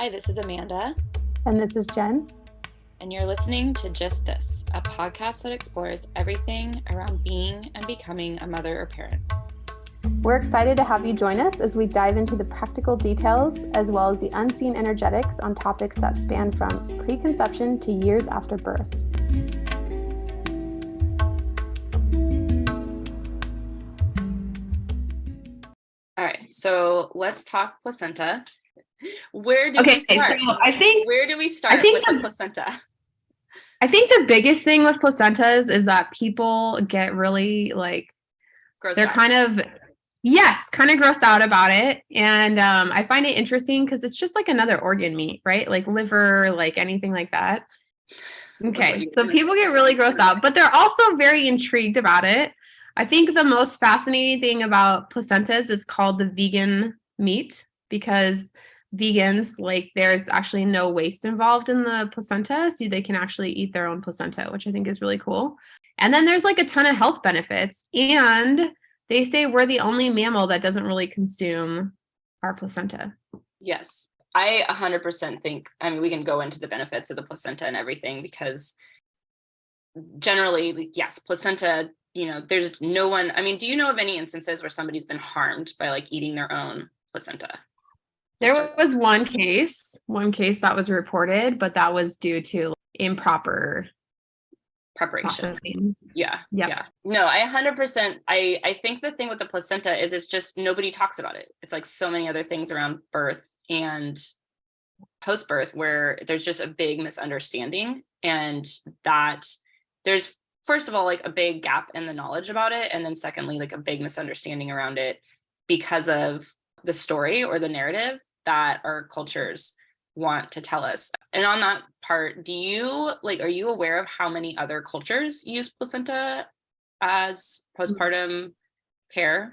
Hi, this is Amanda. And this is Jen. And you're listening to Just This, a podcast that explores everything around being and becoming a mother or parent. We're excited to have you join us as we dive into the practical details as well as the unseen energetics on topics that span from preconception to years after birth. All right, so let's talk placenta. Where do we start? So I think where do we start with the placenta? I think the biggest thing with placentas is that people get really grossed they're out. kind of grossed out about it. And I find it interesting because it's just like another organ meat, right? Like liver, like anything like that. Okay, so people get really grossed out, but they're also very intrigued about it. I think the most fascinating thing about placentas is called the vegan meat, because vegans, there's actually no waste involved in the placenta, so they can actually eat their own placenta, which I think is really cool. And then there's a ton of health benefits, and they say we're the only mammal that doesn't really consume our placenta. Yes, I 100% think, we can go into the benefits of the placenta and everything, because generally, yes, placenta, there's no one, do you know of any instances where somebody's been harmed by eating their own placenta? There was one case that was reported, but that was due to improper preparation. Processing. Yeah. No, I 100%. I think the thing with the placenta is it's just nobody talks about it. It's like so many other things around birth and post-birth where there's just a big misunderstanding, and that there's, first of all, a big gap in the knowledge about it, and then secondly, a big misunderstanding around it because of the story or the narrative that our cultures want to tell us. And on that part, do you are you aware of how many other cultures use placenta as postpartum care?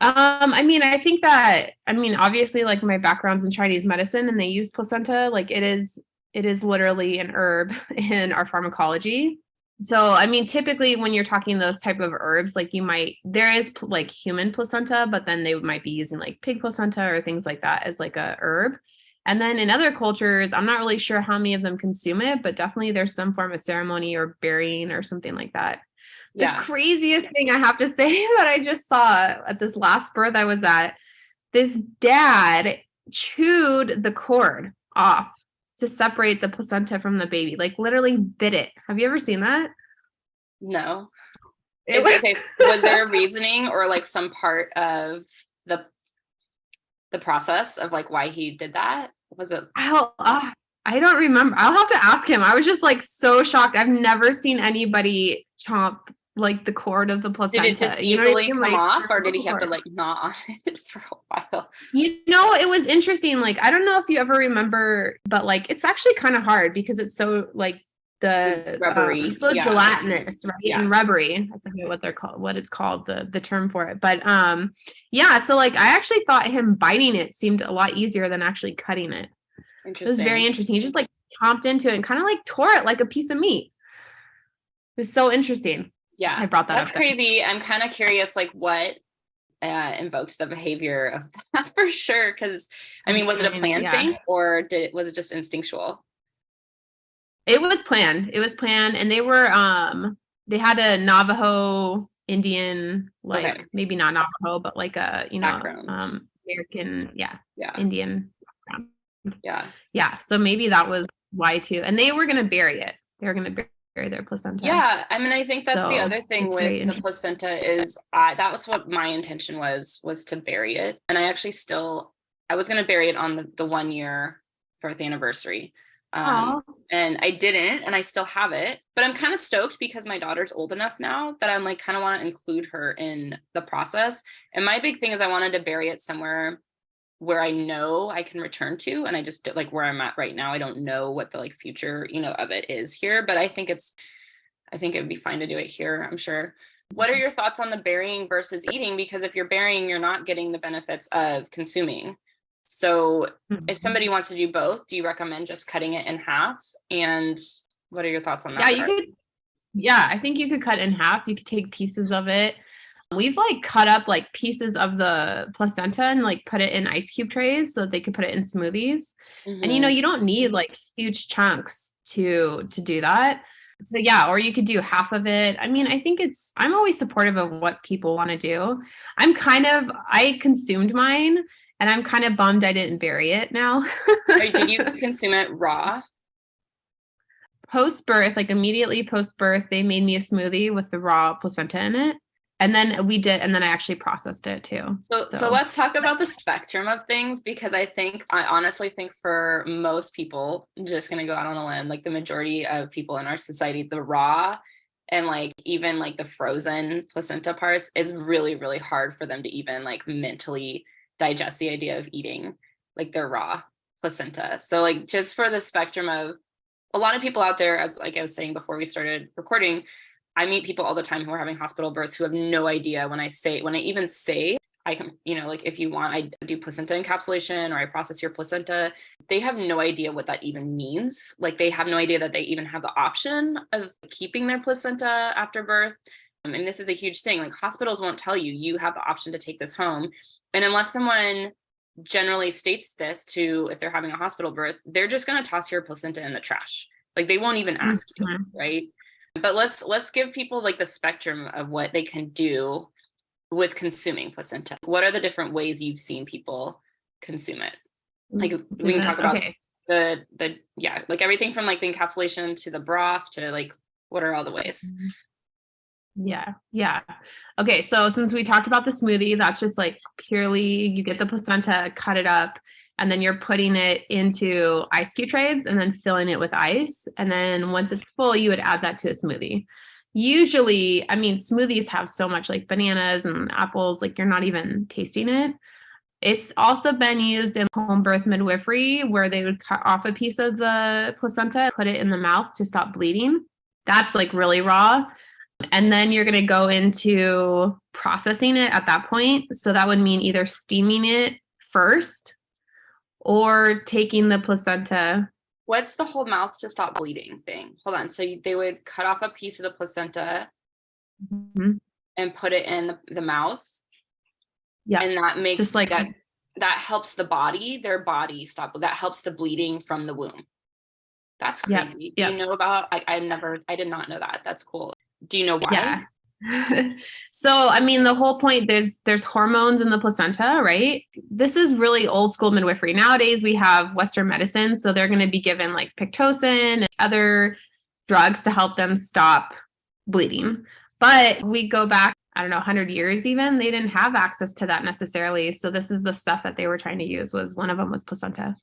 I think that, obviously, my background's in Chinese medicine, and they use placenta. It is literally an herb in our pharmacology. So, typically when you're talking those type of herbs, there is human placenta, but then they might be using pig placenta or things like that as a herb. And then in other cultures, I'm not really sure how many of them consume it, but definitely there's some form of ceremony or burying or something like that. Yeah. The craziest thing I have to say that I just saw at this last birth I was at, this dad chewed the cord off to separate the placenta from the baby, literally bit it. Have you ever seen that? No. Was there a reasoning or some part of the process of why he did that? Was it? I don't remember. I'll have to ask him. I was just so shocked. I've never seen anybody chomp the cord of the placenta. Did it just easily come off, or did he have to gnaw on it for a while? It was interesting. I don't know if you ever remember, but it's actually kind of hard because it's so the rubbery, so gelatinous, right? Yeah. And rubbery. I forget what they're called, what it's called, the term for it. But so I actually thought him biting it seemed a lot easier than actually cutting it. Interesting. It was very interesting. He just chomped into it and kind of tore it like a piece of meat. It was so interesting. Yeah, I brought that up. That's crazy. I'm kind of curious, what invokes the behavior of that for sure. Because was it a planned thing, or was it just instinctual? It was planned. And they were they had a Navajo Indian, maybe not Navajo, but a background. American, Indian background. Yeah. So maybe that was why too. And they were gonna bury it. They were gonna bury their placenta. Yeah, I think that's the other thing with the placenta is that was what my intention was to bury it. And I actually I was going to bury it on the 1 year birth anniversary. And I didn't, and I still have it, but I'm kind of stoked because my daughter's old enough now that I'm kind of want to include her in the process. And my big thing is I wanted to bury it somewhere where I know I can return to. And I just where I'm at right now, I don't know what the future, of it is here, but I think it'd be fine to do it here. I'm sure. What are your thoughts on the burying versus eating? Because if you're burying, you're not getting the benefits of consuming. So if somebody wants to do both, do you recommend just cutting it in half? And what are your thoughts on that? Yeah, I think you could cut it in half. You could take pieces of it. We've like cut up like pieces of the placenta and like put it in ice cube trays so that they could put it in smoothies. And you don't need like huge chunks to do that. So yeah, or you could do half of it. I mean, I think I'm always supportive of what people want to do. I consumed mine and I'm kind of bummed I didn't bury it now. Did you consume it raw? Post-birth, like immediately post-birth, they made me a smoothie with the raw placenta in it. And then I actually processed it too. So let's talk about the spectrum of things, because I honestly think for most people, I'm just going to go out on a limb, like the majority of people in our society, the raw and like even like the frozen placenta parts is really, really hard for them to even like mentally digest the idea of eating like their raw placenta. So like just for the spectrum of a lot of people out there, as like I was saying before we started recording, I meet people all the time who are having hospital births who have no idea when I even say I can, like if you want, I do placenta encapsulation or I process your placenta, they have no idea what that even means. Like they have no idea that they even have the option of keeping their placenta after birth. And this is a huge thing. Like hospitals won't tell you, you have the option to take this home. And unless someone generally states this if they're having a hospital birth, they're just going to toss your placenta in the trash. Like they won't even ask you, right? But let's give people like the spectrum of what they can do with consuming placenta. What are the different ways you've seen people consume it? Like we can talk about like everything from like the encapsulation to the broth to like, what are all the ways? Yeah. Okay. So since we talked about the smoothie, that's just like purely, you get the placenta, cut it up, and then you're putting it into ice cube trays and then filling it with ice. And then once it's full, you would add that to a smoothie. Usually, I mean, smoothies have so much like bananas and apples, like you're not even tasting it. It's also been used in home birth midwifery where they would cut off a piece of the placenta, put it in the mouth to stop bleeding. That's like really raw. And then you're going to go into processing it at that point. So that would mean either steaming it first or taking the placenta. What's the whole mouth to stop bleeding thing? Hold on. So they would cut off a piece of the placenta and put it in the mouth. Yeah. And that makes just like that helps their body stop. That helps the bleeding from the womb. That's crazy. Do you know about, I did not know that. That's cool. Do you know why? Yeah. So, I mean, the whole point, there's hormones in the placenta, right? This is really old school midwifery. Nowadays, we have Western medicine. So they're going to be given like Pitocin and other drugs to help them stop bleeding. But we go back, 100 years even, they didn't have access to that necessarily. So this is the stuff that they were trying to use. One of them was placenta.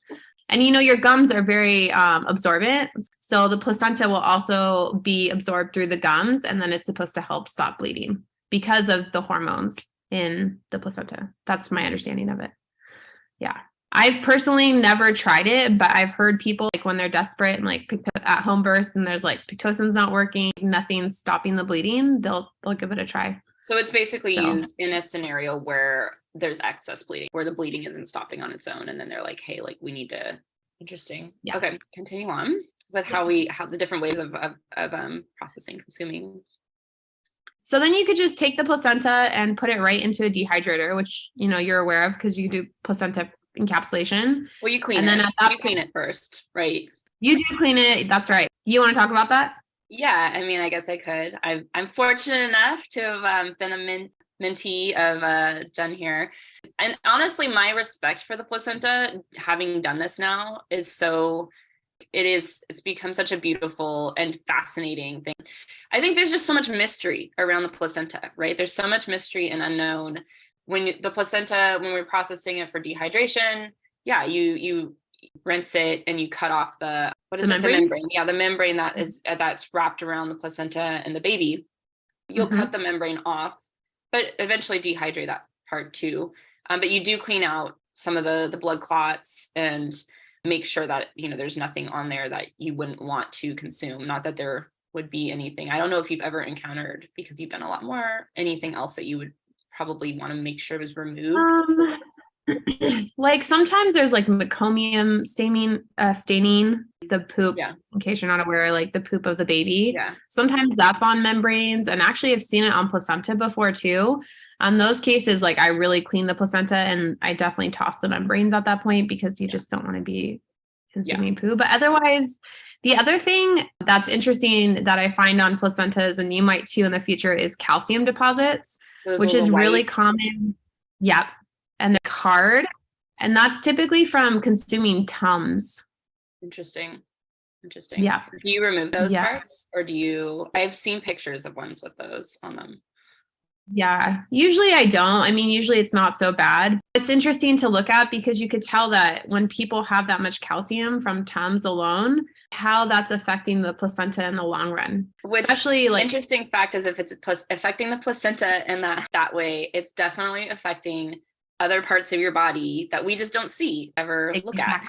And your gums are very absorbent. So the placenta will also be absorbed through the gums, and then it's supposed to help stop bleeding because of the hormones in the placenta. That's my understanding of it. Yeah. I've personally never tried it, but I've heard people like when they're desperate and like at home births and there's like Pitocin's not working, nothing's stopping the bleeding, they'll give it a try. So it's basically used in a scenario where there's excess bleeding, where the bleeding isn't stopping on its own. And then they're like, hey, like we need to, interesting. Yeah. Okay. Continue on with how the different ways of processing, consuming. So then you could just take the placenta and put it right into a dehydrator, which, you're aware of because you do placenta encapsulation. Well, you clean it. And then you clean it first, right? You do clean it. That's right. You want to talk about that? Yeah, I mean, I guess I could. I'm fortunate enough to have been a mentee of Jen here. And honestly, my respect for the placenta, having done this now, it's become such a beautiful and fascinating thing. I think there's just so much mystery around the placenta, right? There's so much mystery and unknown. When we're processing it for dehydration, yeah, you rinse it and you cut off the membrane. Yeah, the membrane that's wrapped around the placenta and the baby. You'll cut the membrane off, but eventually dehydrate that part too. But you do clean out some of the blood clots and make sure that there's nothing on there that you wouldn't want to consume. Not that there would be anything. I don't know if you've ever encountered, because you've done a lot more, anything else that you would probably want to make sure was removed. Like sometimes there's like meconium staining the poop, in case you're not aware, like the poop of the baby. Yeah. Sometimes that's on membranes, and actually I've seen it on placenta before too. On those cases, like I really clean the placenta and I definitely toss the membranes at that point because you just don't want to be consuming poo. But otherwise, the other thing that's interesting that I find on placentas, and you might too in the future, is calcium deposits, which is really common. Yep. And the card. And that's typically from consuming Tums. Interesting. Yeah. Do you remove those parts, or I've seen pictures of ones with those on them. Yeah, usually I don't. I mean, usually it's not so bad. It's interesting to look at because you could tell that when people have that much calcium from Tums alone, how that's affecting the placenta in the long run. Which, especially like, interesting fact is if it's affecting the placenta in that way, it's definitely affecting other parts of your body that we just don't see ever look at.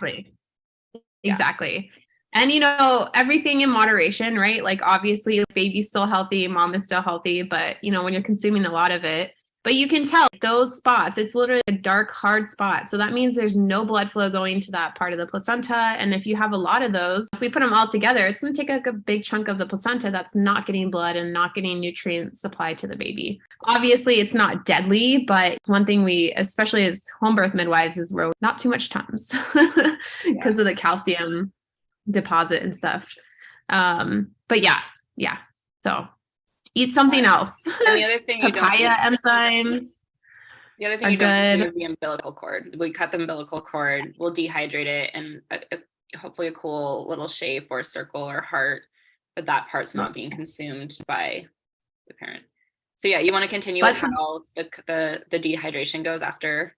Exactly. And, you know, everything in moderation, right? Like, obviously, baby's still healthy, mom is still healthy, but, you know, when you're consuming a lot of it, but you can tell those spots, it's literally a dark, hard spot. So that means there's no blood flow going to that part of the placenta. And if you have a lot of those, if we put them all together, it's going to take like a big chunk of the placenta that's not getting blood and not getting nutrient supplied to the baby. Obviously, it's not deadly, but it's one thing we, especially as home birth midwives, is we're not too much Tums because of the calcium deposit and stuff. But yeah. So eat something else. And the other thing papaya enzymes. The other thing you don't consume is the umbilical cord. We cut the umbilical cord, we'll dehydrate it, and hopefully a cool little shape or circle or heart, but that part's not being consumed by the parent. So yeah, you want to continue with how the dehydration goes after.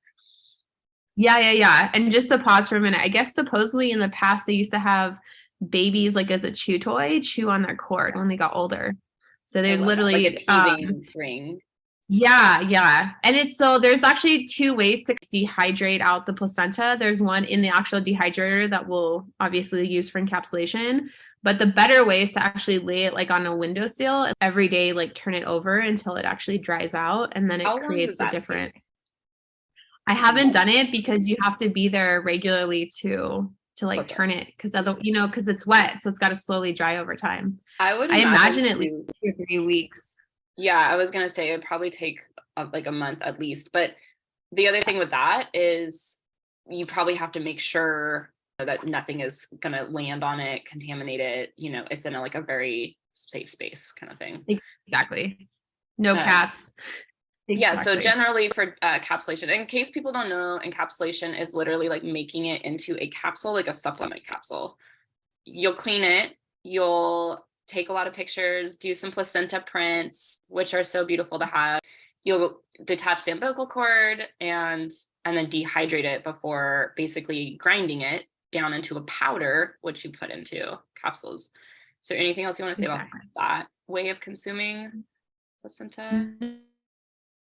Yeah. And just to pause for a minute, I guess supposedly in the past they used to have babies like as a chew toy, chew on their cord when they got older. So they literally like a teething ring. Yeah. And there's actually two ways to dehydrate out the placenta. There's one in the actual dehydrator that we'll obviously use for encapsulation, but the better way is to actually lay it like on a windowsill and every day, like turn it over until it actually dries out. And then it creates a different. I haven't done it because you have to be there regularly to like turn it because because it's wet, so it's got to slowly dry over time. I imagine at least 2 or 3 weeks. Yeah, I was gonna say it'd probably take like a month at least. But the other thing with that is you probably have to make sure that nothing is gonna land on it, contaminate it. You know, it's in a very safe space kind of thing. Exactly. No cats. Exactly. Yeah, so generally for encapsulation, in case people don't know, encapsulation is literally like making it into a capsule, like a supplement capsule. You'll clean it, you'll take a lot of pictures, do some placenta prints, which are so beautiful to have. You'll detach the umbilical cord and then dehydrate it before basically grinding it down into a powder, which you put into capsules. So anything else you want to say about that way of consuming placenta?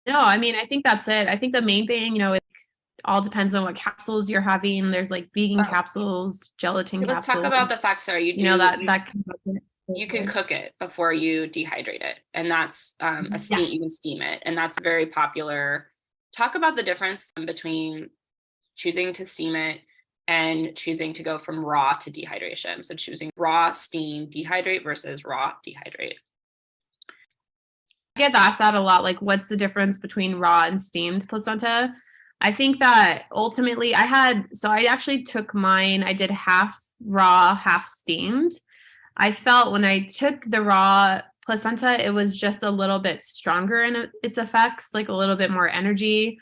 No, I mean, I think that's it. I think the main thing, it all depends on what capsules you're having. There's like vegan capsules, gelatin capsules. Let's talk about the fact, Sarah, you can cook it before you dehydrate it. And that's you can steam it. And that's very popular. Talk about the difference between choosing to steam it and choosing to go from raw to dehydration. So choosing raw, steam, dehydrate versus raw, dehydrate. I get asked that a lot, like what's the difference between raw and steamed placenta? I think that ultimately I actually took mine, I did half raw, half steamed. I felt when I took the raw placenta, it was just a little bit stronger in its effects, like a little bit more energy,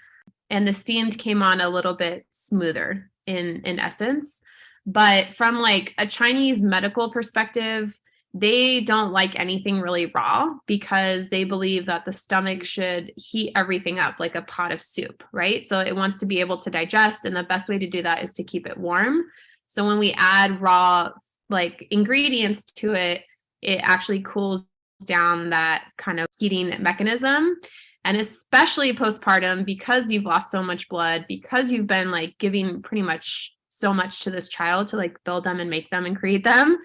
and the steamed came on a little bit smoother in essence. But from like a Chinese medical perspective, they don't like anything really raw because they believe that the stomach should heat everything up like a pot of soup, right? So it wants to be able to digest, and the best way to do that is to keep it warm. So when we add raw like ingredients to it, it actually cools down that kind of heating mechanism. And especially postpartum, because you've lost so much blood, because you've been like giving pretty much so much to this child to like build them and make them and create them.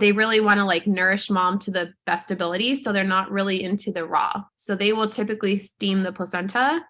They really want to like nourish mom to the best ability. So they're not really into the raw. So they will typically steam the placenta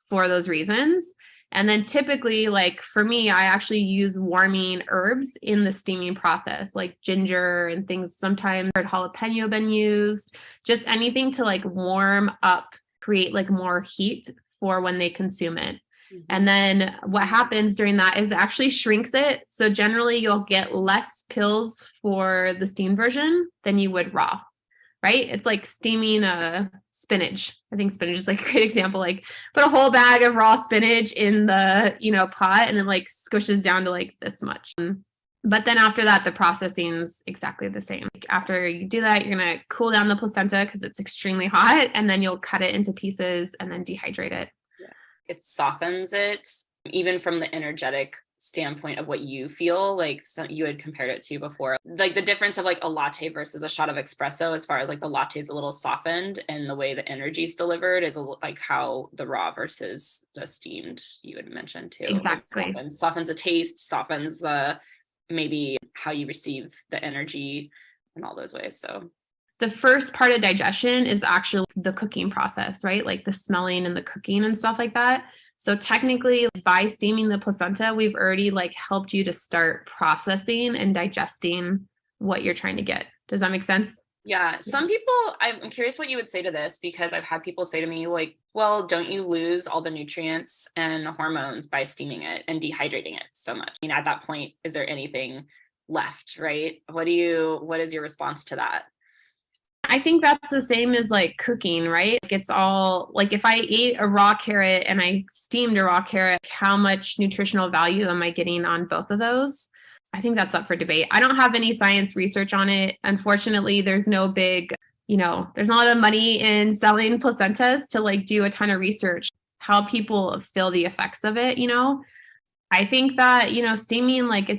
for those reasons. And then typically, like for me, I actually use warming herbs in the steaming process, like ginger and things. Sometimes jalapeno been used, just anything to like warm up, create like more heat for when they consume it. And then what happens during that is it actually shrinks it. So generally you'll get less pills for the steamed version than you would raw, right? It's like steaming spinach. I think spinach is like a great example. Like put a whole bag of raw spinach in the, pot and it like squishes down to like this much. But then after that, the processing's exactly the same. Like after you do that, you're going to cool down the placenta because it's extremely hot, and then you'll cut it into pieces and then dehydrate it. It softens it, even from the energetic standpoint of what you feel. Like, so you had compared it to before, like the difference of like a latte versus a shot of espresso, as far as like the latte is a little softened and the way the energy is delivered is like how the raw versus the steamed you had mentioned too. Exactly. Like softens the taste, softens the maybe how you receive the energy in all those ways. So the first part of digestion is actually the cooking process, right? Like the smelling and the cooking and stuff like that. So technically, by steaming the placenta, we've already like helped you to start processing and digesting what you're trying to get. Does that make sense? Yeah. Some people, I'm curious what you would say to this, because I've had people say to me like, well, don't you lose all the nutrients and hormones by steaming it and dehydrating it so much? I mean, at that point, is there anything left, right? What is your response to that? I think that's the same as like cooking, right? Like it's all like if I ate a raw carrot and I steamed a raw carrot, how much nutritional value am I getting on both of those? I think that's up for debate. I don't have any science research on it. Unfortunately, there's no big, there's not a lot of money in selling placentas to like do a ton of research, how people feel the effects of it, I think that, steaming, like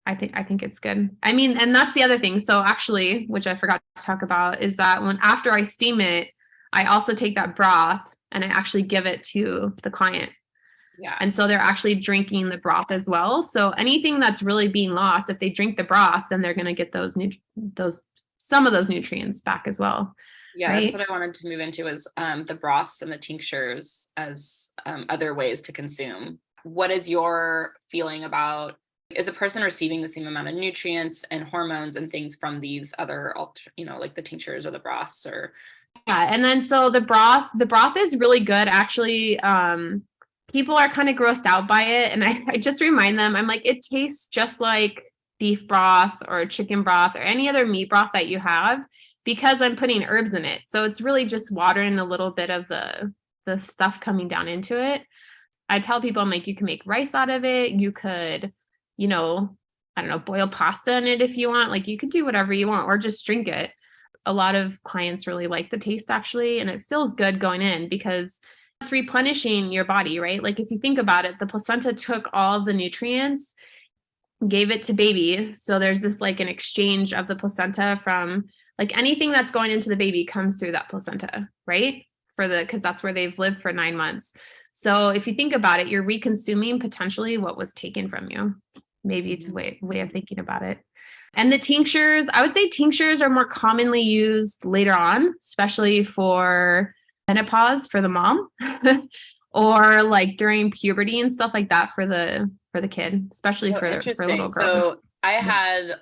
I think it's good. I mean, and that's the other thing. So actually, which I forgot to talk about, is that after I steam it, I also take that broth and I actually give it to the client. Yeah. And so they're actually drinking the broth as well. So anything that's really being lost, if they drink the broth, then they're going to get some of those nutrients back as well. Yeah, right? That's what I wanted to move into is the broths and the tinctures as other ways to consume. What is your feeling about, is a person receiving the same amount of nutrients and hormones and things from these other, like the tinctures or the broths or? Yeah. And then, so the broth is really good. Actually, people are kind of grossed out by it. And I just remind them, I'm like, it tastes just like beef broth or chicken broth or any other meat broth that you have, because I'm putting herbs in it. So it's really just water and a little bit of the stuff coming down into it. I tell people, I'm like, you can make rice out of it. You could, boil pasta in it if you want. Like you could do whatever you want or just drink it. A lot of clients really like the taste actually, and it feels good going in because it's replenishing your body, right? Like if you think about it, the placenta took all of the nutrients, gave it to baby. So there's this like an exchange of the placenta from like anything that's going into the baby comes through that placenta, right? Because that's where they've lived for 9 months. So if you think about it, you're reconsuming potentially what was taken from you. Maybe it's a way of thinking about it. And the tinctures, I would say tinctures are more commonly used later on, especially for menopause for the mom or like during puberty and stuff like that for the kid, especially for little girls. So I had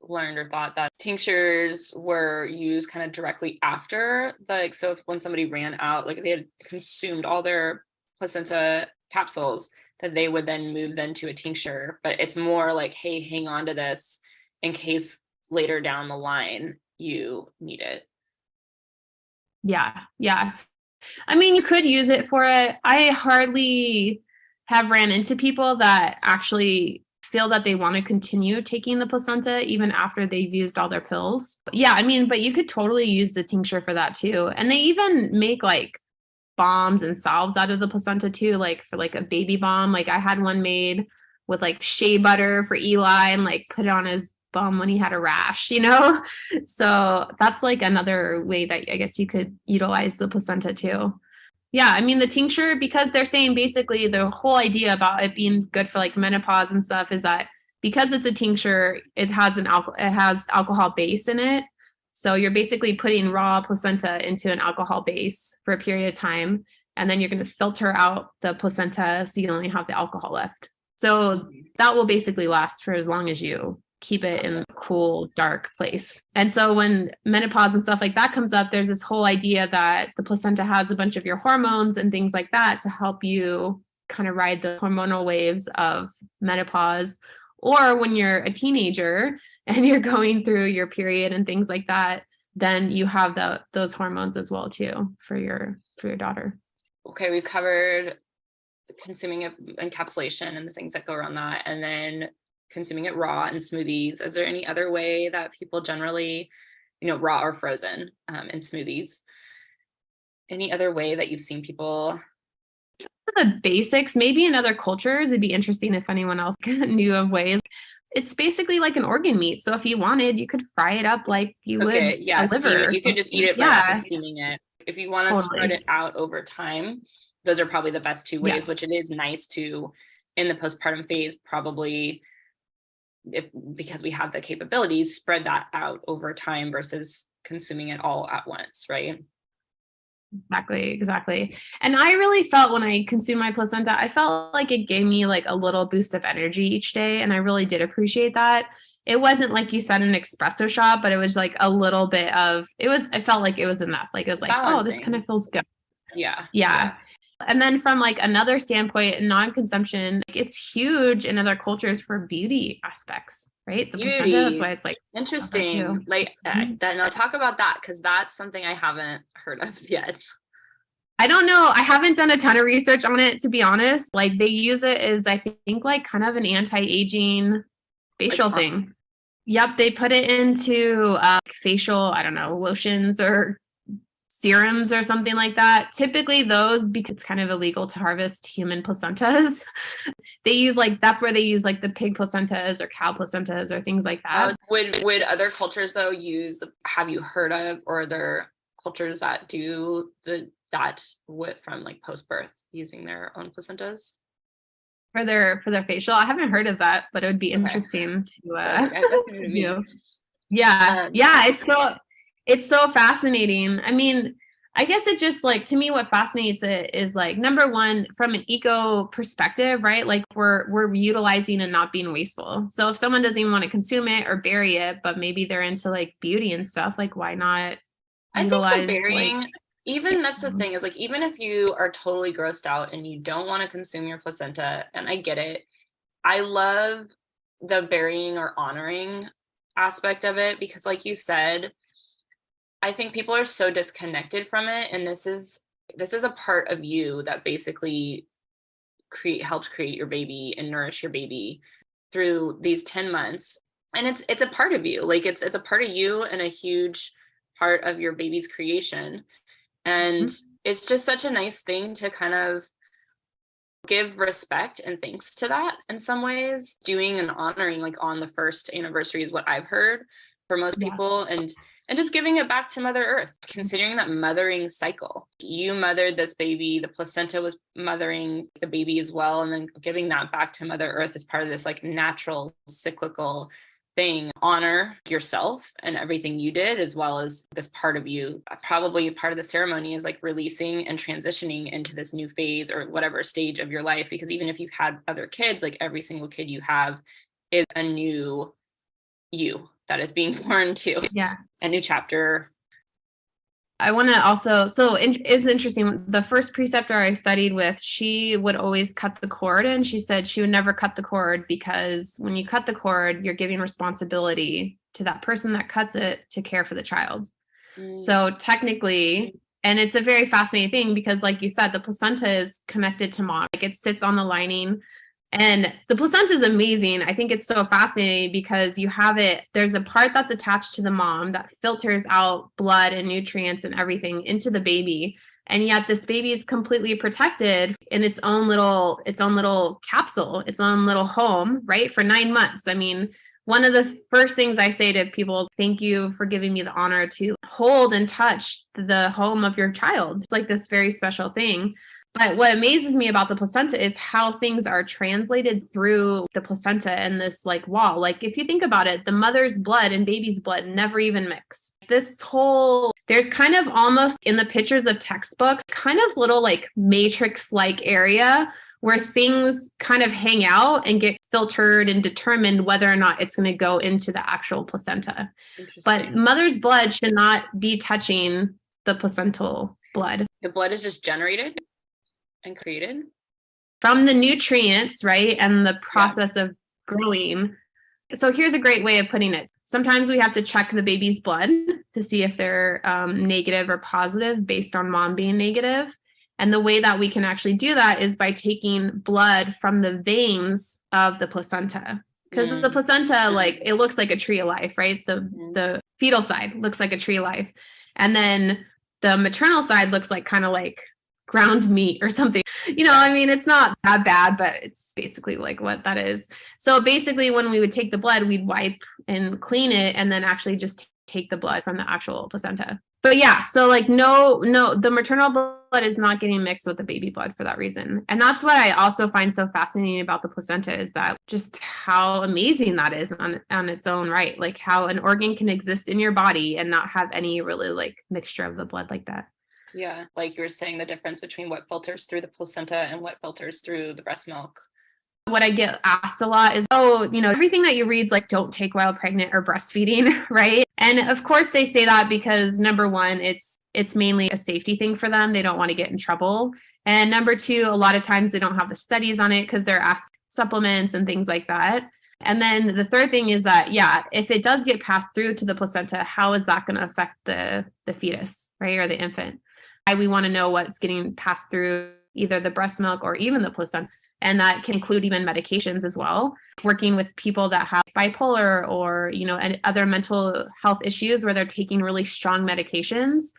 learned or thought that tinctures were used kind of directly after, like, so if when somebody ran out, like they had consumed all their placenta capsules, that they would then move then to a tincture. But it's more like, hey, hang on to this in case later down the line you need it. Yeah. I mean, you could use it for it. I hardly have ran into people that actually feel that they want to continue taking the placenta even after they've used all their pills. Yeah, I mean, but you could totally use the tincture for that too. And they even make like balms and salves out of the placenta too, like for like a baby balm. Like I had one made with like shea butter for Eli and like put it on his bum when he had a rash, So that's like another way that I guess you could utilize the placenta too. Yeah, I mean the tincture, because they're saying basically the whole idea about it being good for like menopause and stuff is that because it's a tincture, it has alcohol base in it. So you're basically putting raw placenta into an alcohol base for a period of time. and then you're going to filter out the placenta so you only have the alcohol left. So that will basically last for as long as you keep it in a cool, dark place. And so when menopause and stuff like that comes up, there's this whole idea that the placenta has a bunch of your hormones and things like that to help you kind of ride the hormonal waves of menopause. Or when you're a teenager and you're going through your period and things like that, then you have those hormones as well too for your daughter. Okay, we've covered consuming it, encapsulation and the things that go around that, and then consuming it raw in smoothies. Is there any other way that people generally, raw or frozen in smoothies? Any other way that you've seen people? The basics, maybe in other cultures, it'd be interesting if anyone else knew of ways. It's basically like an organ meat. So if you wanted, you could fry it up like you would a liver. You could just eat it right after steaming it. If you want to spread it out over time, those are probably the best two ways, which it is nice to, in the postpartum phase, probably, because we have the capabilities, spread that out over time versus consuming it all at once, right? Exactly. And I really felt when I consumed my placenta, I felt like it gave me like a little boost of energy each day. And I really did appreciate that. It wasn't like you said an espresso shot, but it was like a little bit of, I felt like it was enough. Like it was like, balancing. Oh, this kind of feels good. Yeah. And then from like another standpoint, non-consumption, it's huge in other cultures for beauty aspects, right? The placenta, that's why it's like interesting. Like that. Now talk about that, because that's something I haven't heard of yet. I don't know. I haven't done a ton of research on it, to be honest. Like they use it as, I think, like kind of an anti-aging facial thing. Yep. They put it into facial, I don't know, lotions or serums or something like that. Typically those, because it's kind of illegal to harvest human placentas, they use that's where they use like the pig placentas or cow placentas or things like that. Would other cultures though have you heard of, or are there cultures that do from like post-birth using their own placentas? For their facial? I haven't heard of that, but it would be interesting to do. Yeah. It's so fascinating. I mean, I guess it just like, to me, what fascinates it is like, number one, from an eco perspective, right? Like we're utilizing and not being wasteful. So if someone doesn't even want to consume it or bury it, but maybe they're into like beauty and stuff, like why not utilize? I think the burying, even that's the thing, is like, even if you are totally grossed out and you don't want to consume your placenta, and I get it, I love the burying or honoring aspect of it, because like you said, I think people are so disconnected from it. And this is a part of you that basically helps create your baby and nourish your baby through these 10 months. And it's a part of you. Like it's a part of you and a huge part of your baby's creation. And it's just such a nice thing to kind of give respect and thanks to that in some ways. Doing and honoring like on the first anniversary is what I've heard for most people, and just giving it back to Mother Earth, considering that mothering cycle. You mothered this baby, the placenta was mothering the baby as well, and then giving that back to Mother Earth as part of this like natural cyclical thing. Honor yourself and everything you did, as well as this part of you. Probably part of the ceremony is like releasing and transitioning into this new phase or whatever stage of your life, because even if you've had other kids, like every single kid you have is a new you that is being born to a new chapter. I want to also, it's interesting. The first preceptor I studied with, she would always cut the cord, and she said she would never cut the cord because when you cut the cord, you're giving responsibility to that person that cuts it to care for the child. So technically, and it's a very fascinating thing because like you said, the placenta is connected to mom. Like it sits on the lining. And the placenta is amazing. I think it's so fascinating because you have it, there's a part that's attached to the mom that filters out blood and nutrients and everything into the baby. And yet this baby is completely protected in its own little capsule, its own little home, right? For 9 months. I mean, one of the first things I say to people is, thank you for giving me the honor to hold and touch the home of your child. It's like this very special thing. But what amazes me about the placenta is how things are translated through the placenta and this like wall. Like if you think about it, the mother's blood and baby's blood never even mix. There's kind of almost in the pictures of textbooks, kind of little like matrix-like area where things kind of hang out and get filtered and determined whether or not it's going to go into the actual placenta. But mother's blood should not be touching the placental blood. The blood is just generated and created from the nutrients, right? And the process of growing. So here's a great way of putting it. Sometimes we have to check the baby's blood to see if they're negative or positive based on mom being negative. And the way that we can actually do that is by taking blood from the veins of the placenta. Because the placenta, like, it looks like a tree of life, right? The fetal side looks like a tree of life. And then the maternal side looks like kind of like ground meat or something. I mean, it's not that bad, but it's basically like what that is. So basically when we would take the blood, we'd wipe and clean it and then actually just take the blood from the actual placenta. But yeah, so like no, the maternal blood is not getting mixed with the baby blood for that reason. And that's what I also find so fascinating about the placenta is that just how amazing that is on its own right. Like how an organ can exist in your body and not have any really like mixture of the blood like that. Yeah, like you were saying, the difference between what filters through the placenta and what filters through the breast milk. What I get asked a lot is, everything that you read is like, don't take while pregnant or breastfeeding, right? And of course they say that because number one, it's mainly a safety thing for them. They don't want to get in trouble. And number two, a lot of times they don't have the studies on it because they're asked supplements and things like that. And then the third thing is that, if it does get passed through to the placenta, how is that going to affect the fetus, right? Or the infant? We want to know what's getting passed through either the breast milk or even the placenta. And that can include even medications as well. Working with people that have bipolar or, and other mental health issues where they're taking really strong medications.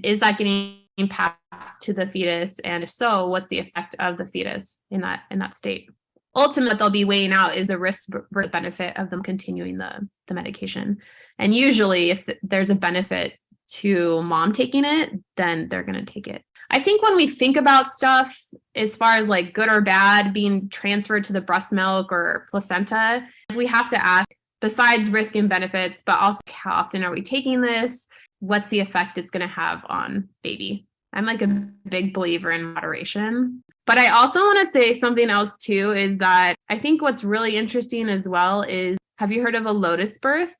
Is that getting passed to the fetus? And if so, what's the effect of the fetus in that state? Ultimately, they'll be weighing out is the risk benefit of them continuing the medication. And usually if there's a benefit to mom taking it, then they're going to take it. I think when we think about stuff as far as like good or bad being transferred to the breast milk or placenta, we have to ask, besides risk and benefits, but also how often are we taking this? What's the effect it's going to have on baby? I'm like a big believer in moderation. But I also want to say something else too, is that I think what's really interesting as well is, have you heard of a lotus birth?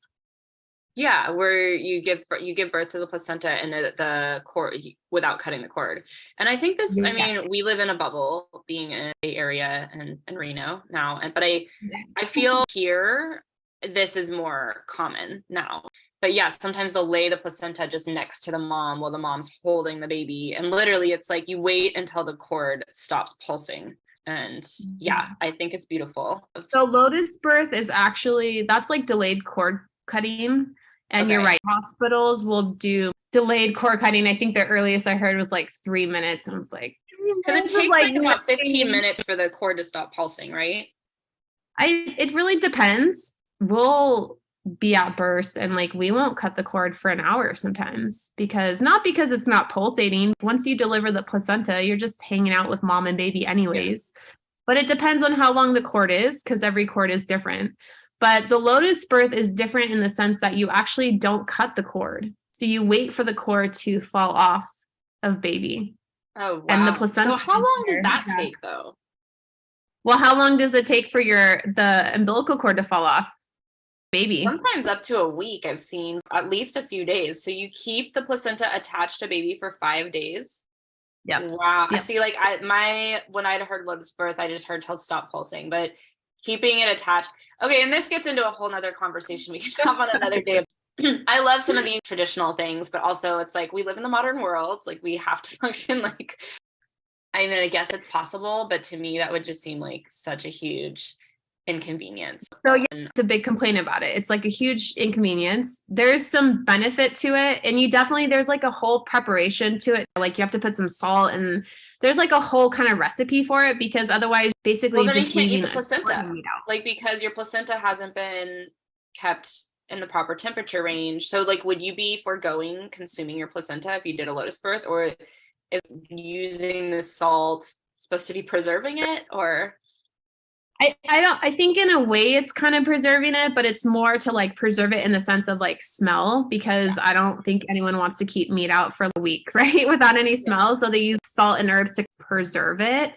Yeah, where you give birth to the placenta and the cord without cutting the cord. And I think this, I mean, we live in a bubble being in the area and Reno now. But I feel here, this is more common now. But yeah, sometimes they'll lay the placenta just next to the mom while the mom's holding the baby. And literally it's like you wait until the cord stops pulsing. And yeah, I think it's beautiful. So lotus birth is actually, that's like delayed cord cutting. And you're right. Hospitals will do delayed cord cutting. I think the earliest I heard was like 3 minutes. And I was like, because it takes like about 15 minutes for the cord to stop pulsing, right? It really depends. We'll be at bursts and like we won't cut the cord for an hour sometimes, not because it's not pulsating. Once you deliver the placenta, you're just hanging out with mom and baby anyways. But it depends on how long the cord is, because every cord is different. But the lotus birth is different in the sense that you actually don't cut the cord. So you wait for the cord to fall off of baby. Oh, wow. And the placenta. So how long does that take though? Well, how long does it take for the umbilical cord to fall off? Baby. Sometimes up to a week. I've seen at least a few days. So you keep the placenta attached to baby for 5 days. Yeah. Wow. Yep. I see. Like when I'd heard lotus birth, I just heard till stop pulsing, but keeping it attached. Okay. And this gets into a whole nother conversation we can have on another day. I love some of these traditional things, but also it's like, we live in the modern world. It's like we have to function like, I mean, I guess it's possible, but to me, that would just seem like such a huge inconvenience. So yeah, the big complaint about it. It's like a huge inconvenience. There's some benefit to it. And there's like a whole preparation to it. Like you have to put some salt and there's like a whole kind of recipe for it, because otherwise basically then just you can't eat the placenta. Like because your placenta hasn't been kept in the proper temperature range. So like, would you be foregoing consuming your placenta if you did a lotus birth, or Is using the salt supposed to be preserving it, or? I think in a way it's kind of preserving it, but it's more to like preserve it in the sense of like smell, because I don't think anyone wants to keep meat out for a week, right? Without any smell. So they use salt and herbs to preserve it.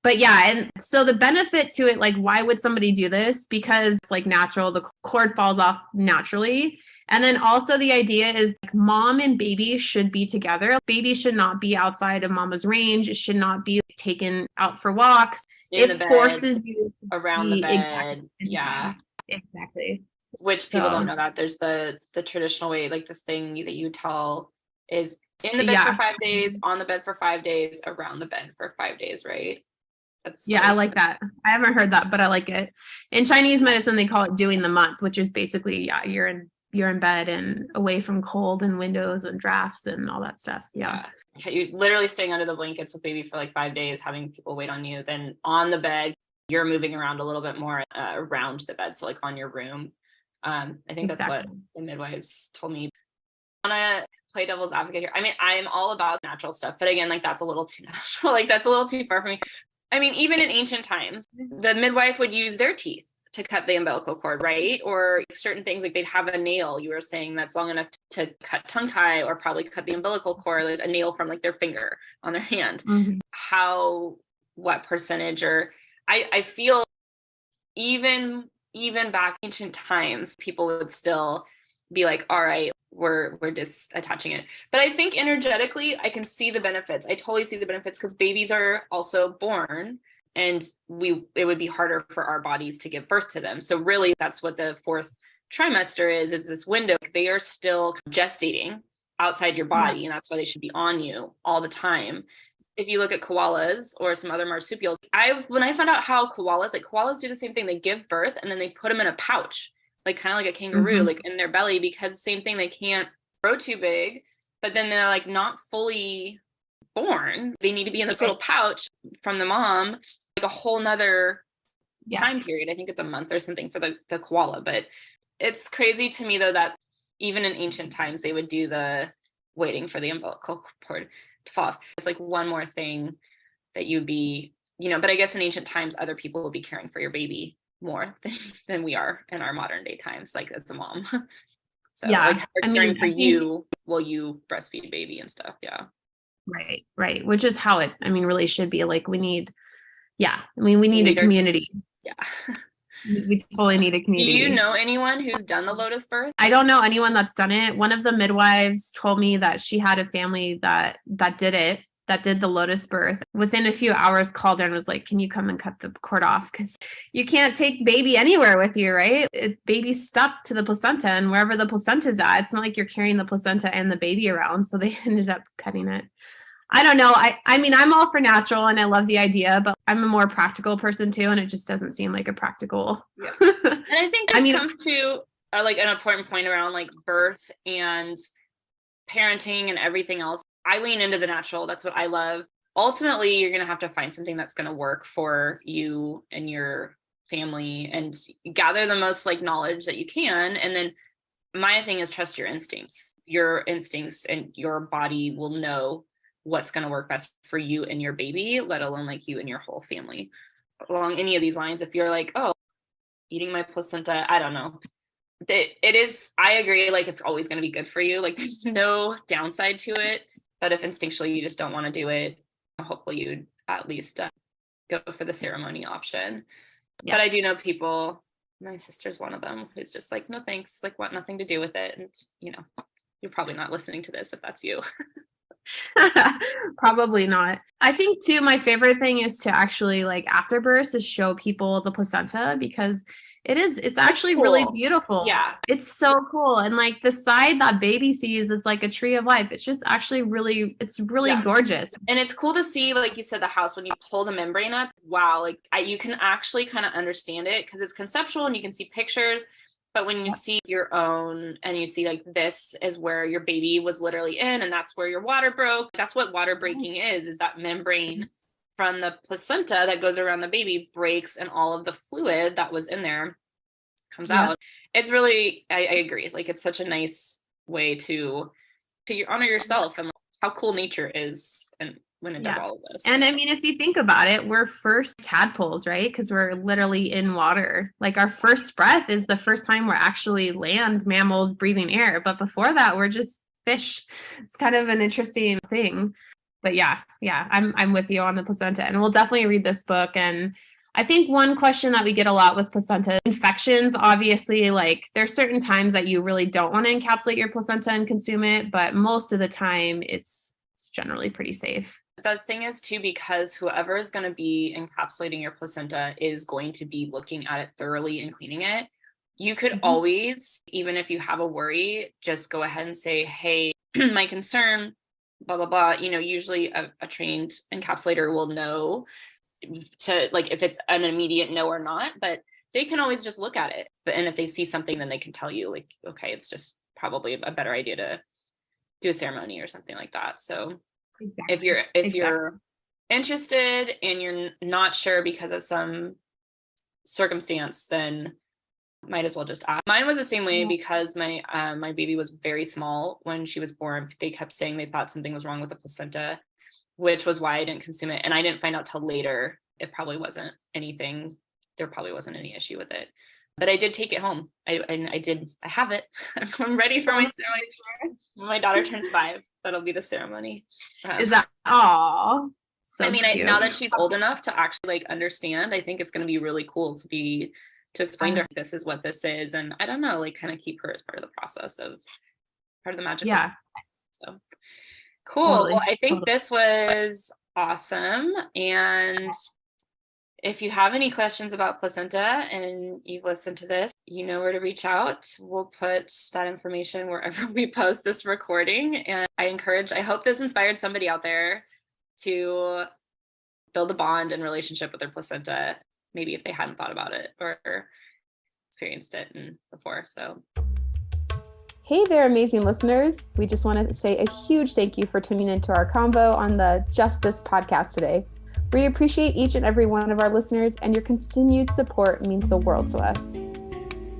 But yeah, and so the benefit to it, like, why would somebody do this? Because it's like natural, the cord falls off naturally. And then also the idea is like mom and baby should be together. Baby should not be outside of mama's range. It should not be taken out for walks. It forces you around the bed. Yeah, exactly. Which people don't know that there's the traditional way, like the thing that you tell is in the bed for 5 days, on the bed for 5 days, around the bed for 5 days, right? I like that. I haven't heard that, but I like it. In Chinese medicine, they call it doing the month, which is basically, you're in bed and away from cold and windows and drafts and all that stuff. Yeah. You're literally staying under the blankets with baby for like 5 days, having people wait on you. Then on the bed, you're moving around a little bit more around the bed. So like on your room. I think that's what the midwives told me. I want to play devil's advocate here. I mean, I am all about natural stuff, but again, like that's a little too natural. Like that's a little too far for me. I mean, even in ancient times, the midwife would use their teeth to cut the umbilical cord, right? Or certain things, like they'd have a nail, you were saying, that's long enough to cut tongue tie, or probably cut the umbilical cord, like a nail from like their finger on their hand. What percentage, or I feel even back ancient times, people would still be like, all right, we're disattaching it. But I think energetically, I can see the benefits. I totally see the benefits, because babies are also born, and it would be harder for our bodies to give birth to them. So really, that's what the 4th trimester is this window. They are still gestating outside your body, and that's why they should be on you all the time. If you look at koalas or some other marsupials, when I found out how koalas do the same thing. They give birth and then they put them in a pouch, like kind of like a kangaroo, like in their belly, because the same thing, they can't grow too big, but then they're like not fully born. They need to be in this little pouch from the mom, like a whole nother time period. I think it's a month or something for the koala. But it's crazy to me though, that even in ancient times, they would do the waiting for the umbilical cord to fall off. It's like one more thing that you'd be, but I guess in ancient times, other people will be caring for your baby more than we are in our modern day times, like as a mom. So like caring for you while you breastfeed baby and stuff. Yeah. Right. Which is how it, really should be. Like we need a community. We fully need a community. Do you know anyone who's done the lotus birth? I don't know anyone that's done it. One of the midwives told me that she had a family that did the lotus birth. Within a few hours, called her and was like, can you come and cut the cord off? Because you can't take baby anywhere with you, right? Baby's stuck to the placenta, and wherever the placenta's at, it's not like you're carrying the placenta and the baby around. So they ended up cutting it. I don't know. I mean, I'm all for natural and I love the idea, but I'm a more practical person too. And it just doesn't seem like a practical. Yeah. And I think this comes to like an important point around like birth and parenting and everything else. I lean into the natural. That's what I love. Ultimately, you're going to have to find something that's going to work for you and your family, and gather the most like knowledge that you can. And then my thing is trust your instincts. Your instincts and your body will know what's going to work best for you and your baby, let alone like you and your whole family. Along any of these lines, if you're like, oh, eating my placenta, I don't know. It is, I agree, like it's always going to be good for you. Like there's no downside to it. But if instinctually you just don't want to do it, hopefully you'd at least go for the ceremony option. Yeah. But I do know people, my sister's one of them, who's just like, no thanks, like want nothing to do with it. And you're probably not listening to this if that's you. Probably not. I think too, my favorite thing is to actually like after birth is show people the placenta, because it's actually cool. Really beautiful. Yeah. It's so cool. And like the side that baby sees, it's like a tree of life. It's just actually really gorgeous. And it's cool to see, like you said, the house, when you pull the membrane up, wow, like you can actually kind of understand it because it's conceptual and you can see pictures. But when you see your own and you see like this is where your baby was literally in, and that's where your water broke. That's what water breaking is that membrane from the placenta that goes around the baby breaks, and all of the fluid that was in there comes out. It's really, I agree. Like it's such a nice way to honor yourself and how cool nature is and when it does all of this. And I mean, if you think about it, we're first tadpoles, right? Because we're literally in water. Like our first breath is the first time we're actually land mammals breathing air. But before that, we're just fish. It's kind of an interesting thing. But yeah, I'm with you on the placenta, and we'll definitely read this book. And I think one question that we get a lot with placenta infections, obviously, like there's certain times that you really don't want to encapsulate your placenta and consume it, but most of the time it's generally pretty safe. The thing is too, because whoever is going to be encapsulating your placenta is going to be looking at it thoroughly and cleaning it. You could always, even if you have a worry, just go ahead and say, hey, my concern, blah, blah, blah. You know, usually a trained encapsulator will know to, like, if it's an immediate no or not, but they can always just look at it. And if they see something, then they can tell you, like, okay, it's just probably a better idea to do a ceremony or something like that. So if you're interested and you're not sure because of some circumstance, then might as well just ask. Mine was the same way because my baby was very small when she was born. They kept saying they thought something was wrong with the placenta, which was why I didn't consume it. And I didn't find out till later. It probably wasn't anything. There probably wasn't any issue with it. But I did take it home. I have it. I'm ready for my ceremony. When my daughter turns 5, that'll be the ceremony. Is that, aw. So I mean, now that she's old enough to actually like understand, I think it's going to be really cool to explain to her, this is what this is. And I don't know, like kind of keep her as part of the process of part of the magic. Yeah. So cool. Totally. Well, I think this was awesome. And if you have any questions about placenta and you've listened to this, you know where to reach out. We'll put that information wherever we post this recording. And I hope this inspired somebody out there to build a bond and relationship with their placenta, maybe if they hadn't thought about it or experienced it before. So, hey there, amazing listeners. We just want to say a huge thank you for tuning into our convo on the Just This podcast today. We appreciate each and every one of our listeners, and your continued support means the world to us.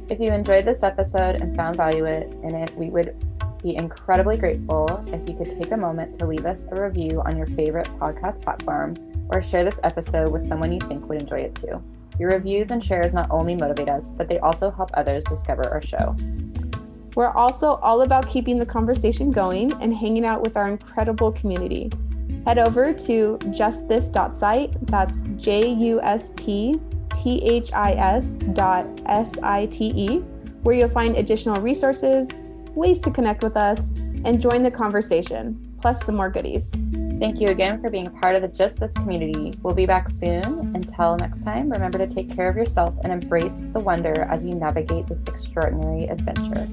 If you enjoyed this episode and found value in it, we would be incredibly grateful if you could take a moment to leave us a review on your favorite podcast platform or share this episode with someone you think would enjoy it too. Your reviews and shares not only motivate us, but they also help others discover our show. We're also all about keeping the conversation going and hanging out with our incredible community. Head over to justthis.site, that's justhis.site, where you'll find additional resources, ways to connect with us, and join the conversation, plus some more goodies. Thank you again for being a part of the Just This community. We'll be back soon. Until next time, remember to take care of yourself and embrace the wonder as you navigate this extraordinary adventure.